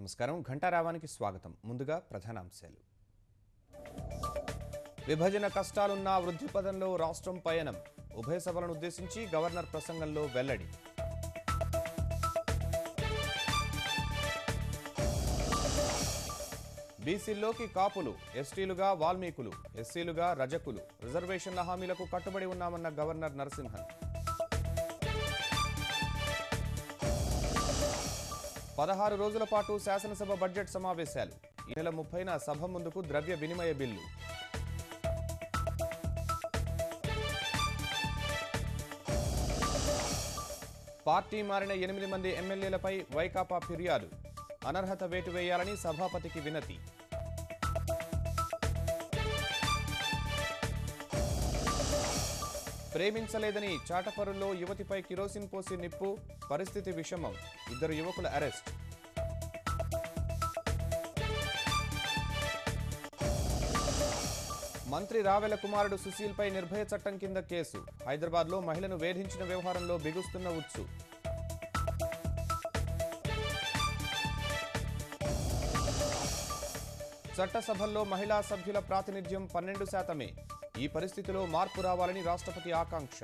నమస్కారం ఘంటారావానికి స్వాగతం. ముందుగా ప్రధానాంశాలు. విభజన కష్టాలున్న వృద్ధి పదంలో రాష్ట్రం పయనం. ఉభయ సభలను ఉద్దేశించి గవర్నర్ ప్రసంగంలో వెల్లడి. బీసీల్లోకి కాపులు, ఎస్టీలుగా వాల్మీకులు, ఎస్సీలుగా రజకులు, రిజర్వేషన్ల హామీలకు కట్టుబడి ఉన్నామన్న గవర్నర్ నరసింహన్. 16 రోజుల పాటు శాసనసభ బడ్జెట్ సమావేశాలు. ఈ నెల 30న సభ ముందుకు ద్రవ్య వినిమయ బిల్లు. పార్టీ మారిన 8 మంది ఎమ్మెల్యేలపై వైకాపా ఫిర్యాదు. అనర్హత వేటు వేయాలని సభాపతికి వినతి. ప్రేమించలేదని చాటపరుల్లో యువతిపై కిరోసిన్ పోసి నిప్పు. పరిస్థితి విషమం. 2 యువకుల అరెస్ట్. మంత్రి రావెల కుమారుడు సుశీల్పై నిర్భయ చట్టం కింద కేసు. హైదరాబాద్లో మహిళను వేధించిన వ్యవహారంలో బిగుస్తున్న ఉచ్చు. చట్టసభల్లో మహిళా సభ్యుల ప్రాతినిధ్యం 12%. ఈ పరిస్థితిలో మార్పు రావాలని రాష్ట్రపతి ఆకాంక్ష.